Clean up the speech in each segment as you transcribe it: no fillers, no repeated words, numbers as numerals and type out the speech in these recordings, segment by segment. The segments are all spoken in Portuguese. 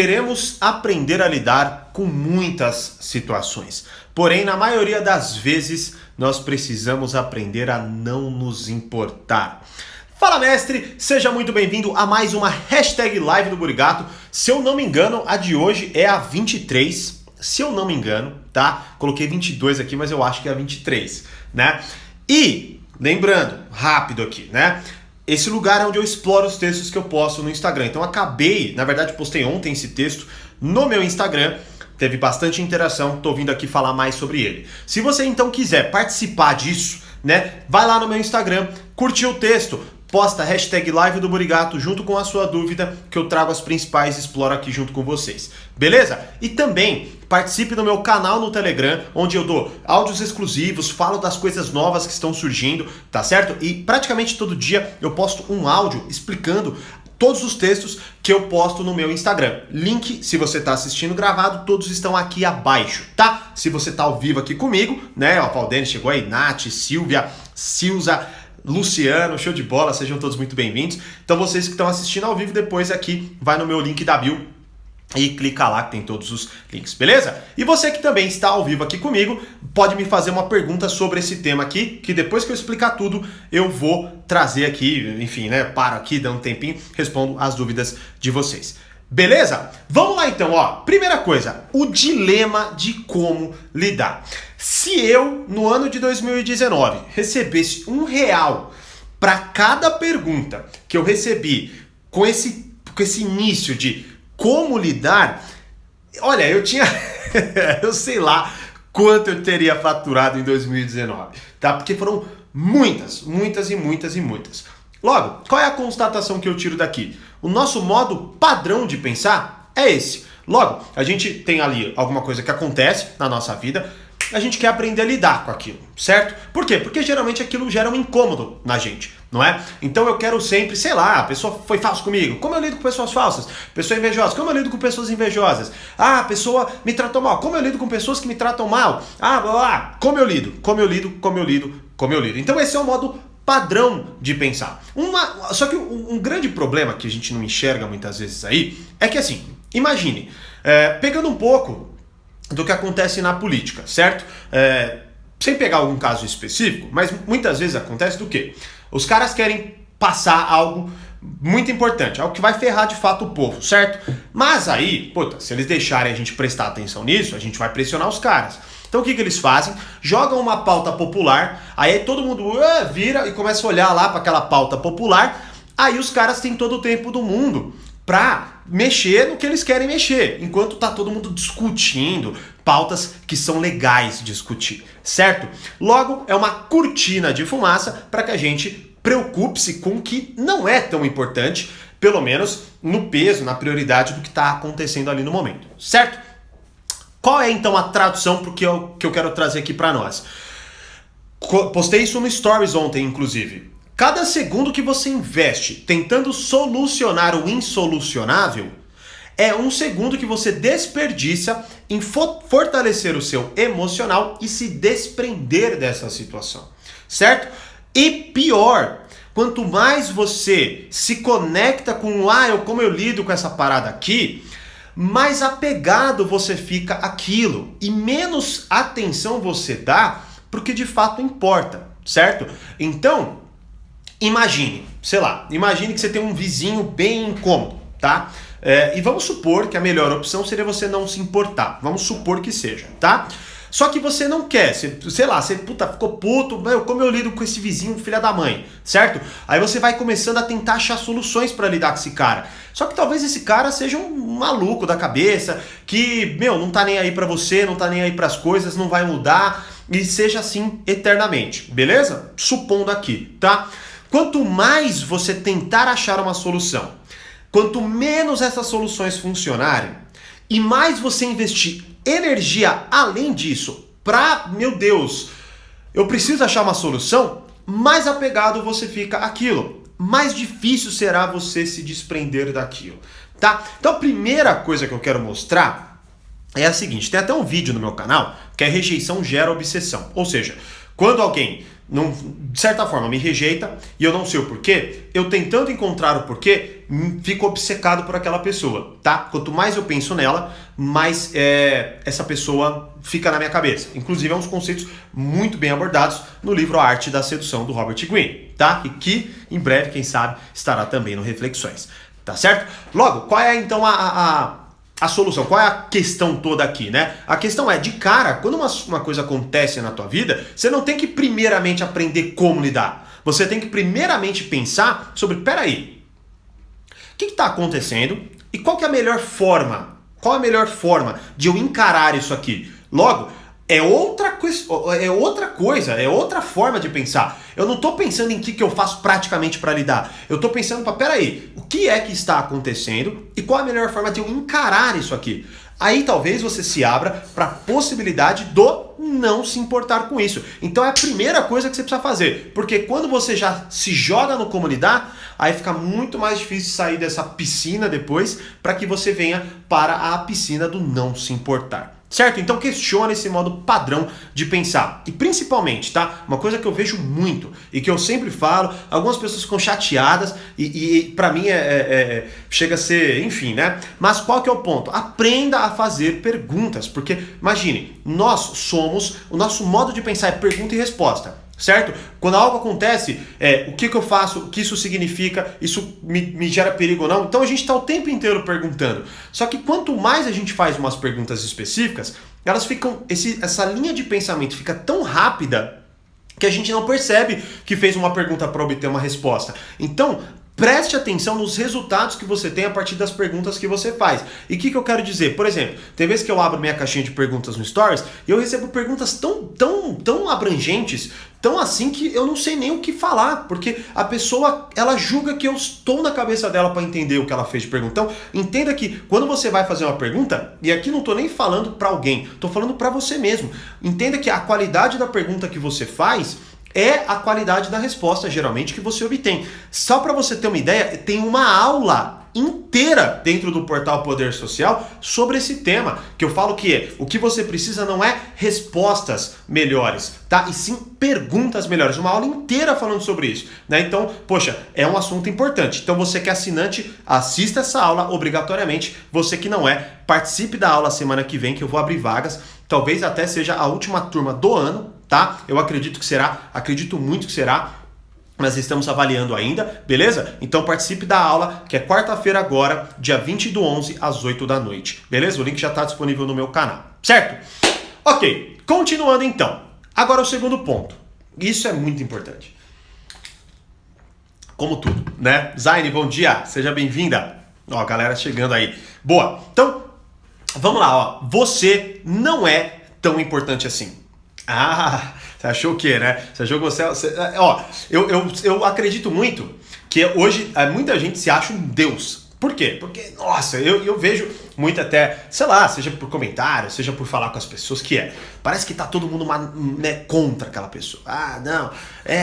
Queremos aprender a lidar com muitas situações, porém, na maioria das vezes, nós precisamos aprender a não nos importar. Fala, mestre! Seja muito bem-vindo a mais uma hashtag live do Burigato. Se eu não me engano, a de hoje é a 23, se eu não me engano, tá? Coloquei 22 aqui, mas eu acho que é a 23, né? E, lembrando, rápido aqui, né? Esse lugar é onde eu exploro os textos que eu posto no Instagram. Então acabei, na verdade postei ontem esse texto no meu Instagram, teve bastante interação, tô vindo aqui falar mais sobre ele. Se você então quiser participar disso, né, vai lá no meu Instagram, curte o texto, posta hashtag live do Burigato junto com a sua dúvida, que eu trago as principais e exploro aqui junto com vocês. Beleza? E também participe do meu canal no Telegram, onde eu dou áudios exclusivos, falo das coisas novas que estão surgindo, tá certo? E praticamente todo dia eu posto um áudio explicando todos os textos que eu posto no meu Instagram. Link, se você está assistindo gravado, todos estão aqui abaixo, tá? Se você está ao vivo aqui comigo, né? O Valdene chegou aí, Nath, Silvia, Silza, Luciano, show de bola, sejam todos muito bem-vindos. Então vocês que estão assistindo ao vivo, depois aqui vai no meu link da bio e clica lá que tem todos os links, beleza? E você que também está ao vivo aqui comigo, pode me fazer uma pergunta sobre esse tema aqui, que depois que eu explicar tudo, eu vou trazer aqui, enfim, né, paro aqui, dando um tempinho, respondo as dúvidas de vocês. Beleza? Vamos lá então, ó. Primeira coisa, o dilema de como lidar. Se eu, no ano de 2019, recebesse R$1 para cada pergunta que eu recebi com esse início de como lidar, olha, eu tinha, eu sei lá quanto eu teria faturado em 2019, tá? Porque foram muitas. Logo, qual é a constatação que eu tiro daqui? O nosso modo padrão de pensar é esse. Logo, a gente tem ali alguma coisa que acontece na nossa vida, a gente quer aprender a lidar com aquilo, certo? Por quê? Porque geralmente aquilo gera um incômodo na gente, não é? Então eu quero sempre, sei lá, a pessoa foi falsa comigo, como eu lido com pessoas falsas? Pessoa invejosa, como eu lido com pessoas invejosas? Ah, a pessoa me tratou mal, como eu lido com pessoas que me tratam mal? Ah, blá, blá. Como eu lido? Então esse é o modo padrão de pensar. Só que um grande problema que a gente não enxerga muitas vezes aí é que assim, imagine, pegando um pouco do que acontece na política, certo? Sem pegar algum caso específico, mas muitas vezes acontece do quê? Os caras querem passar algo muito importante, algo que vai ferrar de fato o povo, certo? Mas aí, puta, se eles deixarem a gente prestar atenção nisso, a gente vai pressionar os caras. Então o que eles fazem? Jogam uma pauta popular, aí todo mundo vira e começa a olhar lá para aquela pauta popular, aí os caras têm todo o tempo do mundo para mexer no que eles querem mexer, enquanto tá todo mundo discutindo pautas que são legais de discutir, certo? Logo, é uma cortina de fumaça para que a gente preocupe-se com o que não é tão importante, pelo menos no peso, na prioridade do que está acontecendo ali no momento, certo? Qual é então a tradução para o que eu quero trazer aqui para nós? Postei isso no Stories ontem, inclusive. Cada segundo que você investe tentando solucionar o insolucionável é um segundo que você desperdiça em fortalecer o seu emocional e se desprender dessa situação, certo? E pior, quanto mais você se conecta com como eu lido com essa parada aqui, mais apegado você fica àquilo e menos atenção você dá pro que de fato importa, certo? Então, imagine que você tem um vizinho bem incômodo, tá? E vamos supor que a melhor opção seria você não se importar. Vamos supor que seja, tá? Só que você não quer, você ficou puto, como eu lido com esse vizinho filha da mãe, certo? Aí você vai começando a tentar achar soluções para lidar com esse cara. Só que talvez esse cara seja um maluco da cabeça, que, não tá nem aí pra você, não tá nem aí pras coisas, não vai mudar, e seja assim eternamente, beleza? Supondo aqui, tá? Quanto mais você tentar achar uma solução, quanto menos essas soluções funcionarem, e mais você investir energia além disso, meu Deus, eu preciso achar uma solução, mais apegado você fica àquilo, mais difícil será você se desprender daquilo, tá? Então a primeira coisa que eu quero mostrar é a seguinte, tem até um vídeo no meu canal que é rejeição gera obsessão, ou seja, quando alguém não, de certa forma, me rejeita e eu não sei o porquê, eu tentando encontrar o porquê, fico obcecado por aquela pessoa, tá? Quanto mais eu penso nela, mais essa pessoa fica na minha cabeça. Inclusive, é uns conceitos muito bem abordados no livro A Arte da Sedução, do Robert Greene, tá? E que, em breve, quem sabe, estará também no Reflexões, tá certo? Logo, qual é, então, a solução? Qual é a questão toda aqui, né? A questão é, de cara, quando uma coisa acontece na tua vida, você não tem que primeiramente aprender como lidar. Você tem que primeiramente pensar sobre, peraí, o que está acontecendo e qual que é a melhor forma? Qual é a melhor forma de eu encarar isso aqui? Logo, é outra coisa, é outra forma de pensar. Eu não estou pensando em que eu faço praticamente para lidar. Eu estou pensando para, peraí, o que é que está acontecendo e qual é a melhor forma de eu encarar isso aqui? Aí talvez você se abra para a possibilidade do não se importar com isso. Então é a primeira coisa que você precisa fazer. Porque quando você já se joga no como lidar, aí fica muito mais difícil sair dessa piscina depois para que você venha para a piscina do não se importar. Certo? Então questiona esse modo padrão de pensar. E principalmente, tá? Uma coisa que eu vejo muito e que eu sempre falo, algumas pessoas ficam chateadas e pra mim chega a ser, enfim, né? Mas qual que é o ponto? Aprenda a fazer perguntas, porque imagine, o nosso modo de pensar é pergunta e resposta. Certo? Quando algo acontece, o que eu faço, o que isso significa, isso me gera perigo ou não? Então a gente está o tempo inteiro perguntando. Só que quanto mais a gente faz umas perguntas específicas, elas ficam, essa linha de pensamento fica tão rápida que a gente não percebe que fez uma pergunta para obter uma resposta. Então, preste atenção nos resultados que você tem a partir das perguntas que você faz. E o que eu quero dizer? Por exemplo, tem vezes que eu abro minha caixinha de perguntas no Stories e eu recebo perguntas tão abrangentes, tão assim que eu não sei nem o que falar, porque a pessoa, ela julga que eu estou na cabeça dela para entender o que ela fez de pergunta. Então, entenda que quando você vai fazer uma pergunta, e aqui não estou nem falando para alguém, estou falando para você mesmo. Entenda que a qualidade da pergunta que você faz é a qualidade da resposta, geralmente, que você obtém. Só para você ter uma ideia, tem uma aula inteira dentro do portal Poder Social sobre esse tema, que eu falo que o que você precisa não é respostas melhores, tá? E sim perguntas melhores. Uma aula inteira falando sobre isso, né? Então, poxa, é um assunto importante. Então, você que é assinante, assista essa aula obrigatoriamente. Você que não é, participe da aula semana que vem, que eu vou abrir vagas. Talvez até seja a última turma do ano, tá? Eu acredito muito que será, mas estamos avaliando ainda, beleza? Então participe da aula, que é quarta-feira agora, dia 20/11, às 8 da noite, beleza? O link já está disponível no meu canal, certo? Ok, continuando então. Agora o segundo ponto. Isso é muito importante. Como tudo, né? Zaine, bom dia, seja bem-vinda. Ó, galera chegando aí. Boa, então, vamos lá, ó. Você não é tão importante assim. Ah, você achou o quê, né? Você achou que ó, eu acredito muito que hoje muita gente se acha um deus. Por quê? Porque, nossa, eu vejo muito até, sei lá, seja por comentário, seja por falar com as pessoas, parece que tá todo mundo né, contra aquela pessoa. Ah, não,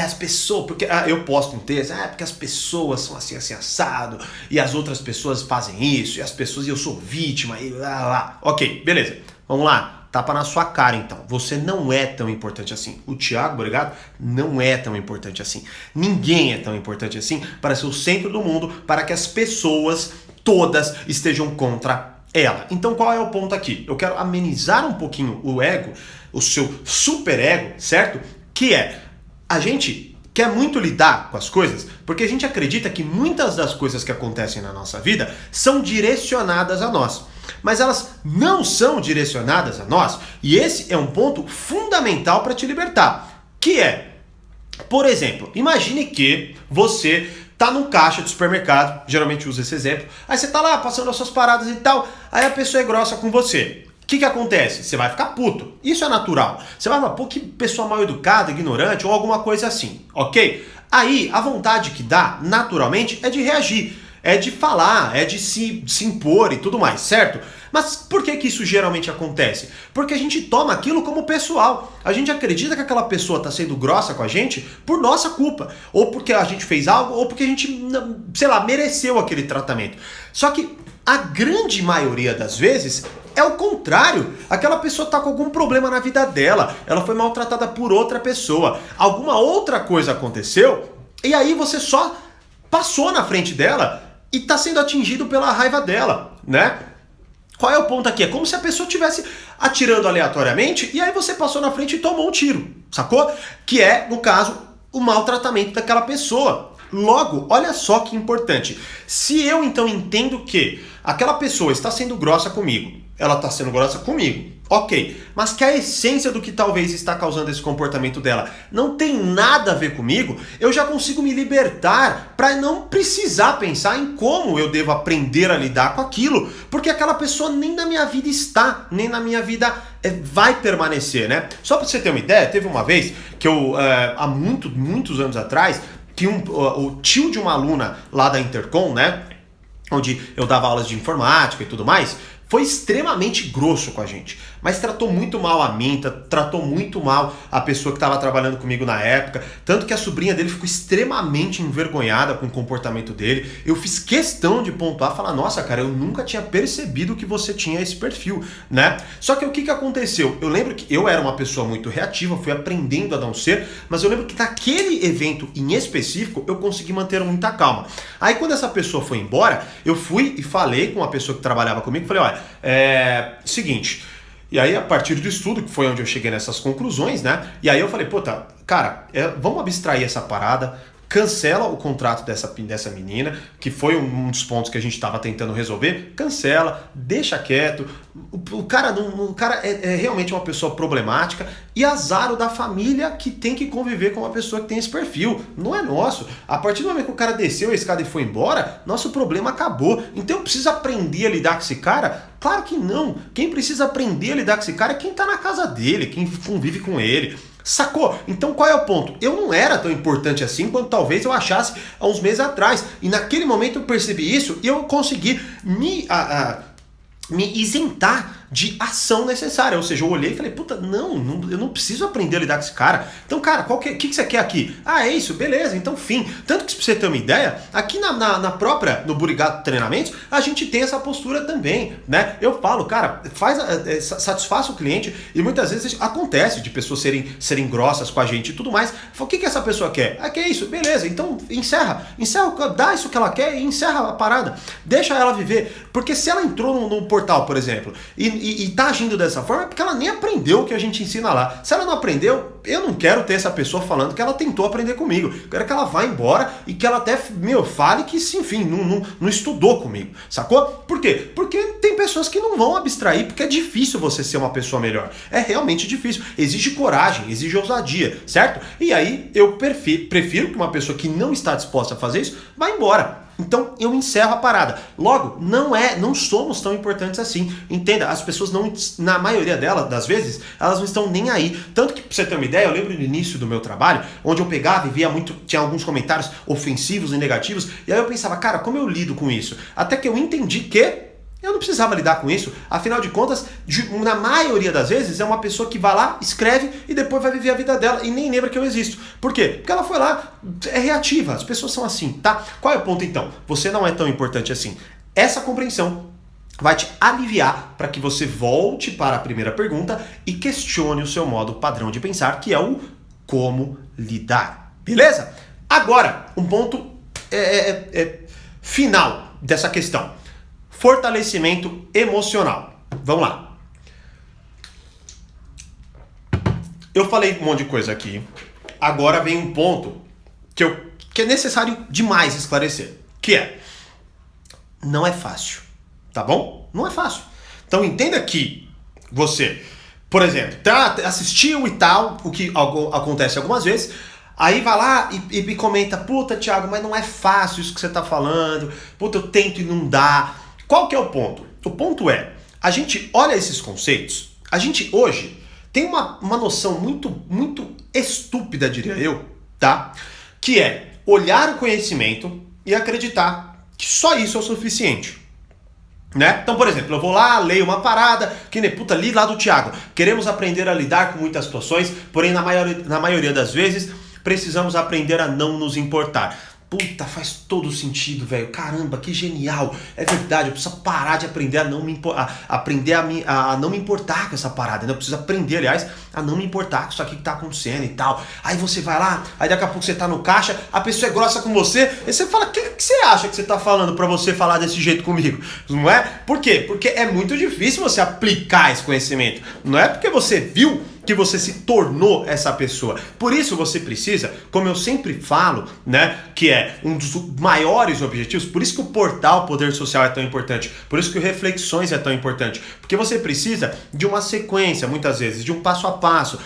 as pessoas, porque eu posto um texto, porque as pessoas são assim, assim, assado, e as outras pessoas fazem isso, e as pessoas, eu sou vítima, e lá. Ok, beleza, vamos lá. Tapa na sua cara, então. Você não é tão importante assim. O Thiago, obrigado, não é tão importante assim. Ninguém é tão importante assim para ser o centro do mundo, para que as pessoas todas estejam contra ela. Então, qual é o ponto aqui? Eu quero amenizar um pouquinho o ego, o seu super ego, certo? Que é, a gente quer muito lidar com as coisas porque a gente acredita que muitas das coisas que acontecem na nossa vida são direcionadas a nós. Mas elas não são direcionadas a nós, e esse é um ponto fundamental para te libertar, que é, por exemplo, imagine que você tá num caixa de supermercado, geralmente uso esse exemplo, aí você tá lá passando as suas paradas e tal, aí a pessoa é grossa com você. O que acontece? Você vai ficar puto. Isso é natural. Você vai falar, pô, que pessoa mal educada, ignorante ou alguma coisa assim, ok? Aí, a vontade que dá, naturalmente, é de reagir. É de falar, é de se impor e tudo mais, certo? Mas por que isso geralmente acontece? Porque a gente toma aquilo como pessoal. A gente acredita que aquela pessoa está sendo grossa com a gente por nossa culpa. Ou porque a gente fez algo, ou porque a gente, sei lá, mereceu aquele tratamento. Só que a grande maioria das vezes É o contrário. Aquela pessoa tá com algum problema na vida dela. Ela foi maltratada por outra pessoa. Alguma outra coisa aconteceu e aí você só passou na frente dela e tá sendo atingido pela raiva dela, né? Qual é o ponto aqui? É como se a pessoa estivesse atirando aleatoriamente e aí você passou na frente e tomou um tiro, sacou? Que é, no caso, o maltratamento daquela pessoa. Logo, olha só que importante. Se eu então entendo que aquela pessoa está sendo grossa comigo, ela está sendo grossa comigo, ok, mas que a essência do que talvez está causando esse comportamento dela não tem nada a ver comigo, eu já consigo me libertar para não precisar pensar em como eu devo aprender a lidar com aquilo, porque aquela pessoa nem na minha vida está, nem na minha vida vai permanecer, né? Só para você ter uma ideia, teve uma vez que eu, há muitos anos atrás, que o tio de uma aluna lá da Intercom, né, onde eu dava aulas de informática e tudo mais, foi extremamente grosso com a gente, mas tratou muito mal a mim, tratou muito mal a pessoa que estava trabalhando comigo na época, tanto que a sobrinha dele ficou extremamente envergonhada com o comportamento dele. Eu fiz questão de pontuar, falar, nossa, cara, eu nunca tinha percebido que você tinha esse perfil, né? Só que o que aconteceu? Eu lembro que eu era uma pessoa muito reativa, fui aprendendo a não ser, mas eu lembro que naquele evento em específico, eu consegui manter muita calma. Aí quando essa pessoa foi embora, eu fui e falei com a pessoa que trabalhava comigo, falei, olha, seguinte, e aí a partir do estudo, que foi onde eu cheguei nessas conclusões, né, e aí eu falei, puta, cara, vamos abstrair essa parada, cancela o contrato dessa menina, que foi um dos pontos que a gente estava tentando resolver, cancela, deixa quieto, o cara é realmente uma pessoa problemática e azar da família que tem que conviver com uma pessoa que tem esse perfil, não é nosso. A partir do momento que o cara desceu a escada e foi embora, nosso problema acabou. Então eu preciso aprender a lidar com esse cara? Claro que não. Quem precisa aprender a lidar com esse cara é quem tá na casa dele, quem convive com ele. Sacou? Então qual é o ponto? Eu não era tão importante assim quanto talvez eu achasse há uns meses atrás. E naquele momento eu percebi isso e eu consegui me isentar de ação necessária. Ou seja, eu olhei e falei, puta, eu não preciso aprender a lidar com esse cara. Então, cara, o que você quer aqui? Ah, é isso? Beleza, então fim. Tanto que, pra você ter uma ideia, aqui no Burigato Treinamentos, a gente tem essa postura também, né? Eu falo, cara, satisfaça o cliente e muitas vezes acontece de pessoas serem grossas com a gente e tudo mais. O que essa pessoa quer? Ah, que é isso? Beleza, então encerra, dá isso que ela quer e encerra a parada. Deixa ela viver. Porque se ela entrou num portal, por exemplo, e tá agindo dessa forma, é porque ela nem aprendeu o que a gente ensina lá. Se ela não aprendeu, eu não quero ter essa pessoa falando que ela tentou aprender comigo. Eu quero que ela vá embora e que ela até, fale que, enfim, não estudou comigo. Sacou? Por quê? Porque tem pessoas que não vão abstrair, porque é difícil você ser uma pessoa melhor. É realmente difícil. Exige coragem, exige ousadia, certo? E aí eu prefiro que uma pessoa que não está disposta a fazer isso, vá embora. Então eu encerro a parada. Logo, não somos tão importantes assim. Entenda, as pessoas não, na maioria das vezes, elas não estão nem aí. Tanto que, pra você ter uma ideia, eu lembro no início do meu trabalho, onde eu pegava e via tinha alguns comentários ofensivos e negativos, e aí eu pensava, cara, como eu lido com isso? Até que eu entendi que eu não precisava lidar com isso, afinal de contas, na maioria das vezes é uma pessoa que vai lá, escreve e depois vai viver a vida dela e nem lembra que eu existo. Por quê? Porque ela foi lá, é reativa, as pessoas são assim, tá? Qual é o ponto então? Você não é tão importante assim. Essa compreensão vai te aliviar para que você volte para a primeira pergunta e questione o seu modo padrão de pensar, que é o como lidar. Beleza? Agora, um ponto final dessa questão. Fortalecimento emocional. Vamos lá. Eu falei um monte de coisa aqui. Agora vem um ponto que é necessário demais esclarecer. Que é, não é fácil. Tá bom? Não é fácil. Então entenda que você, por exemplo, assistiu e tal, o que acontece algumas vezes, aí vai lá e me comenta, puta, Thiago, mas não é fácil isso que você tá falando, puta, eu tento e não dá. Qual que é o ponto? O ponto é, a gente olha esses conceitos, a gente hoje tem uma noção muito estúpida, diria eu, tá? Que é olhar o conhecimento e acreditar que só isso é o suficiente. Né? Então, por exemplo, eu vou lá, leio uma parada, que nem puta, li lá do Thiago. Queremos aprender a lidar com muitas situações, porém na maioria das vezes precisamos aprender a não nos importar. Puta, faz todo sentido, velho. Caramba, que genial. É verdade, eu preciso parar de aprender a não me importar com essa parada, né? Eu preciso aprender, aliás, a não me importar com isso aqui que tá acontecendo e tal. Aí você vai lá, aí daqui a pouco você tá no caixa, a pessoa é grossa com você, e você fala, o que você acha que você tá falando pra você falar desse jeito comigo? Não é? Por quê? Porque é muito difícil você aplicar esse conhecimento. Não é porque você viu que você se tornou essa pessoa. Por isso você precisa, como eu sempre falo, né, que é um dos maiores objetivos, por isso que o portal Poder Social é tão importante, por isso que o Reflexões é tão importante, porque você precisa de uma sequência, muitas vezes, de um passo a passo,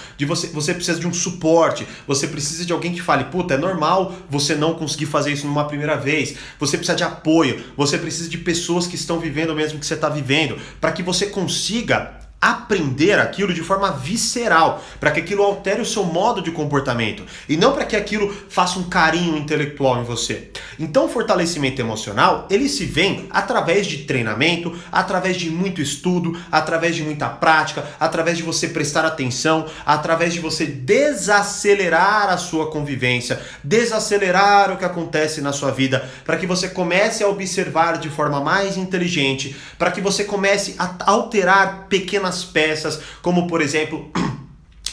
você precisa de um suporte, você precisa de alguém que fale, puta, é normal você não conseguir fazer isso numa primeira vez, você precisa de apoio, você precisa de pessoas que estão vivendo o mesmo que você está vivendo, para que você consiga aprender aquilo de forma visceral, para que aquilo altere o seu modo de comportamento e não para que aquilo faça um carinho intelectual em você. Então o fortalecimento emocional, ele se vem através de treinamento, através de muito estudo, através de muita prática, através de você prestar atenção, através de você desacelerar a sua convivência, desacelerar o que acontece na sua vida, para que você comece a observar de forma mais inteligente, para que você comece a alterar pequenas peças, como por exemplo,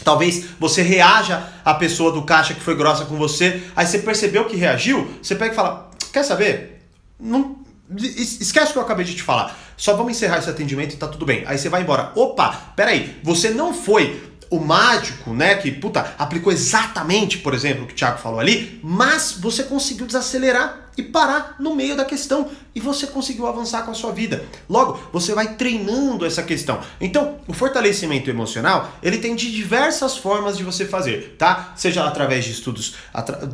talvez você reaja à pessoa do caixa que foi grossa com você, aí você percebeu que reagiu, você pega e fala, quer saber? Não, esquece o que eu acabei de te falar, só vamos encerrar esse atendimento e tá tudo bem. Aí você vai embora. Opa, peraí, você não foi o mágico, né, que, puta, aplicou exatamente, por exemplo, o que o Thiago falou ali, mas você conseguiu desacelerar e parar no meio da questão e você conseguiu avançar com a sua vida. Logo, você vai treinando essa questão. Então, o fortalecimento emocional, ele tem de diversas formas de você fazer, tá? Seja através de estudos,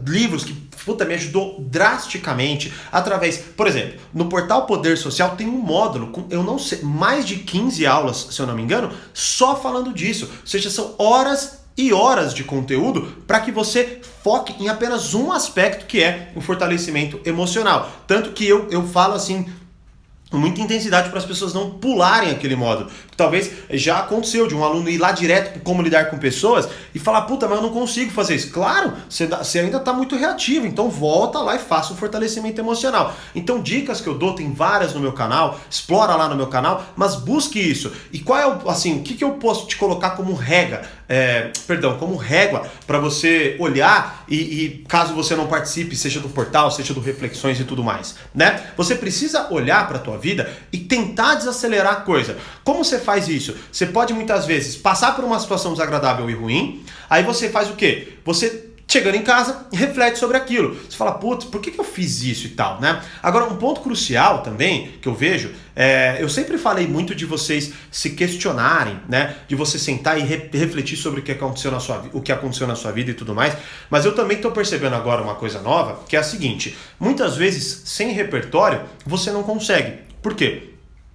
livros que, puta, me ajudou drasticamente, através, por exemplo, no portal Poder Social tem um módulo com, eu não sei, mais de 15 aulas, se eu não me engano, só falando disso. Ou seja, são horas e horas de conteúdo para que você foque em apenas um aspecto, que é o fortalecimento emocional. Tanto que eu falo assim com muita intensidade para as pessoas não pularem aquele módulo. Talvez já aconteceu de um aluno ir lá direto para como lidar com pessoas e falar, puta, mas eu não consigo fazer isso. Claro, você ainda está muito reativo, então volta lá e faça o fortalecimento emocional. Então dicas que eu dou, tem várias no meu canal, explora lá no meu canal, mas busque isso. E qual é o que eu posso te colocar como régua para você olhar e caso você não participe, seja do portal, seja do Reflexões e tudo mais, né? Você precisa olhar para a tua vida e tentar desacelerar a coisa. Como você faz isso? Você pode muitas vezes passar por uma situação desagradável e ruim, aí você faz o quê? Você chegando em casa, reflete sobre aquilo. Você fala, putz, por que eu fiz isso e tal, né? Agora, um ponto crucial também, que eu vejo, eu sempre falei muito de vocês se questionarem, né? De você sentar e refletir sobre o que aconteceu na sua vida e tudo mais. Mas eu também estou percebendo agora uma coisa nova, que é a seguinte, muitas vezes, sem repertório, você não consegue. Por quê?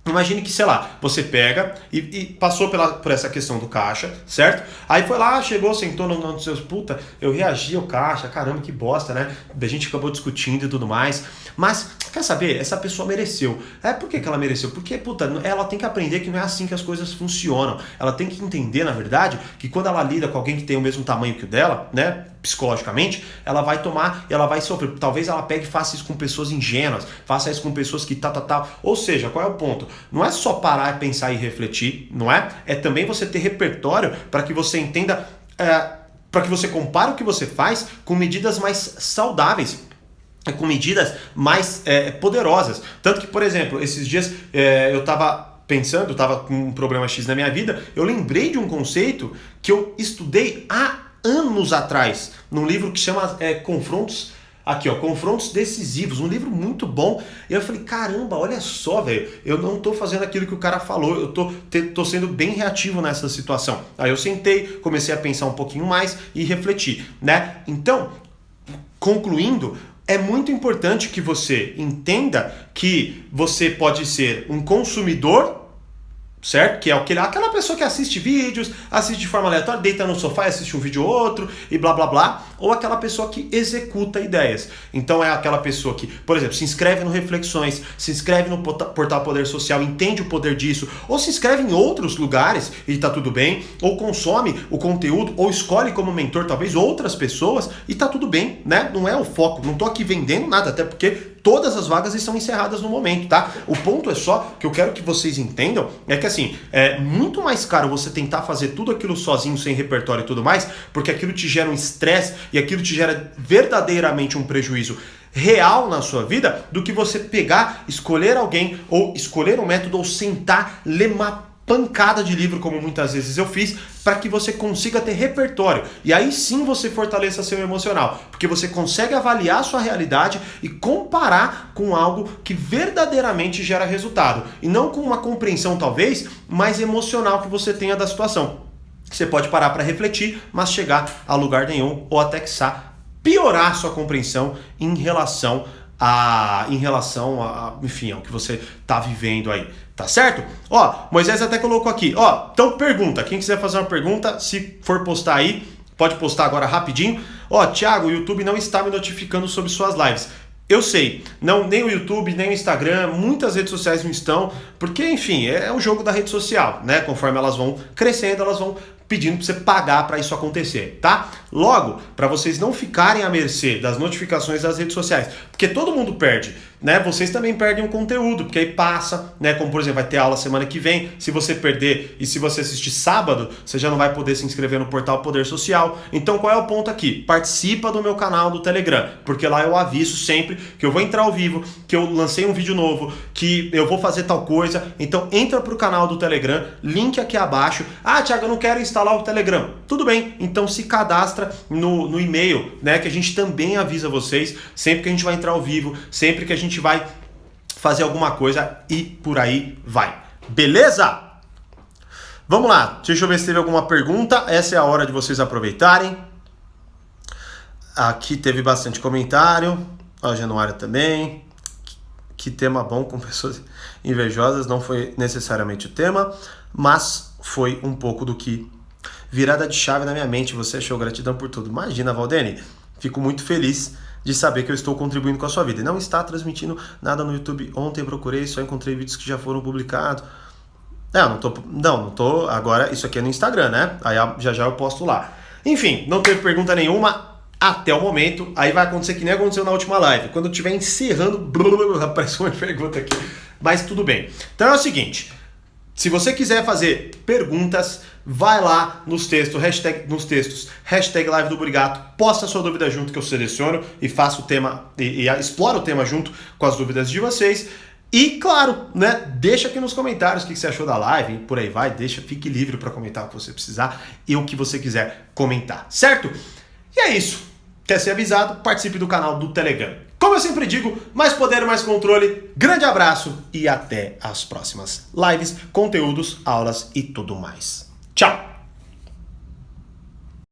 Imagine que, sei lá, você pega e passou por essa questão do caixa, certo? Aí foi lá, chegou, sentou no seus, puta, eu reagi ao caixa, caramba, que bosta, né? A gente acabou discutindo e tudo mais. Mas, quer saber? Essa pessoa mereceu. Por que ela mereceu? Porque, puta, ela tem que aprender que não é assim que as coisas funcionam. Ela tem que entender, na verdade, que quando ela lida com alguém que tem o mesmo tamanho que o dela, né? Psicologicamente, ela vai tomar e ela vai sofrer. Talvez ela pegue e faça isso com pessoas ingênuas, faça isso com pessoas que tal. Ou seja, qual é o ponto? Não é só parar e pensar e refletir, não é? É também você ter repertório para que você entenda, para que você compare o que você faz com medidas mais saudáveis, com medidas mais poderosas. Tanto que, por exemplo, esses dias eu estava pensando, estava com um problema X na minha vida, eu lembrei de um conceito que eu estudei há anos atrás, num livro que chama Confrontos Decisivos, um livro muito bom. E eu falei, caramba, olha só, velho, eu não tô fazendo aquilo que o cara falou, eu tô sendo bem reativo nessa situação. Aí eu sentei, comecei a pensar um pouquinho mais e refletir, né? Então, concluindo, é muito importante que você entenda que você pode ser um consumidor, certo? Que é aquela pessoa que assiste vídeos, assiste de forma aleatória, deita no sofá e assiste um vídeo ou outro e blá blá blá. ou aquela pessoa que executa ideias. Então é aquela pessoa que, por exemplo, se inscreve no Reflexões, se inscreve no portal Poder Social, entende o poder disso, ou se inscreve em outros lugares e tá tudo bem, ou consome o conteúdo, ou escolhe como mentor talvez outras pessoas e tá tudo bem, né? Não é o foco, não tô aqui vendendo nada, até porque todas as vagas estão encerradas no momento, tá? O ponto é só que eu quero que vocês entendam, é que assim, é muito mais caro você tentar fazer tudo aquilo sozinho, sem repertório e tudo mais, porque aquilo te gera um estresse e aquilo te gera verdadeiramente um prejuízo real na sua vida, do que você pegar, escolher alguém, ou escolher um método, ou sentar, ler uma pancada de livro, como muitas vezes eu fiz, para que você consiga ter repertório. E aí sim você fortaleça seu emocional, porque você consegue avaliar a sua realidade e comparar com algo que verdadeiramente gera resultado, e não com uma compreensão talvez mais emocional que você tenha da situação. Você pode parar para refletir, mas chegar a lugar nenhum, ou até quiçá piorar sua compreensão em relação enfim, ao que você tá vivendo aí, tá certo? Ó, Moisés até colocou aqui, ó, então pergunta, quem quiser fazer uma pergunta, se for postar aí, pode postar agora rapidinho. Ó, Thiago, o YouTube não está me notificando sobre suas lives. Eu sei, não, nem o YouTube, nem o Instagram, muitas redes sociais não estão, porque, enfim, é o jogo da rede social, né? Conforme elas vão crescendo, elas vão pedindo para você pagar para isso acontecer, tá? Logo, para vocês não ficarem à mercê das notificações das redes sociais, porque todo mundo perde, né? Vocês também perdem o conteúdo, porque aí passa, né? Como, por exemplo, vai ter aula semana que vem, se você perder e se você assistir sábado, você já não vai poder se inscrever no portal Poder Social. Então, qual é o ponto aqui? Participa do meu canal do Telegram, porque lá eu aviso sempre que eu vou entrar ao vivo, que eu lancei um vídeo novo, que eu vou fazer tal coisa. Então, entra pro canal do Telegram, link aqui abaixo. Ah, Thiago, eu não quero instalar o Telegram. Tudo bem, então se cadastra no e-mail, né, que a gente também avisa vocês sempre que a gente vai entrar ao vivo, sempre que a gente vai fazer alguma coisa e por aí vai. Beleza? Vamos lá, deixa eu ver se teve alguma pergunta. Essa é a hora de vocês aproveitarem. Aqui teve bastante comentário. A Januária também. Que tema bom com pessoas invejosas. Não foi necessariamente o tema, mas foi um pouco do que virada de chave na minha mente. Você achou gratidão por tudo. Imagina, Valdene, fico muito feliz de saber que eu estou contribuindo com a sua vida. E não está transmitindo nada no YouTube. Ontem procurei, só encontrei vídeos que já foram publicados. Não tô. Agora, isso aqui é no Instagram, né? Aí já eu posto lá. Enfim, não teve pergunta nenhuma até o momento. Aí vai acontecer que nem aconteceu na última live. Quando eu estiver encerrando, apareceu uma pergunta aqui. Mas tudo bem. Então é o seguinte. Se você quiser fazer perguntas, vai lá nos textos, hashtag Live do Burigato, posta sua dúvida junto que eu seleciono e faço o tema, e exploro o tema junto com as dúvidas de vocês. E claro, né, deixa aqui nos comentários o que você achou da live, e por aí vai, fique livre para comentar o que você precisar e o que você quiser comentar, certo? E é isso. Quer ser avisado? Participe do canal do Telegram. Como eu sempre digo, mais poder, mais controle. Grande abraço e até as próximas lives, conteúdos, aulas e tudo mais. Tchau!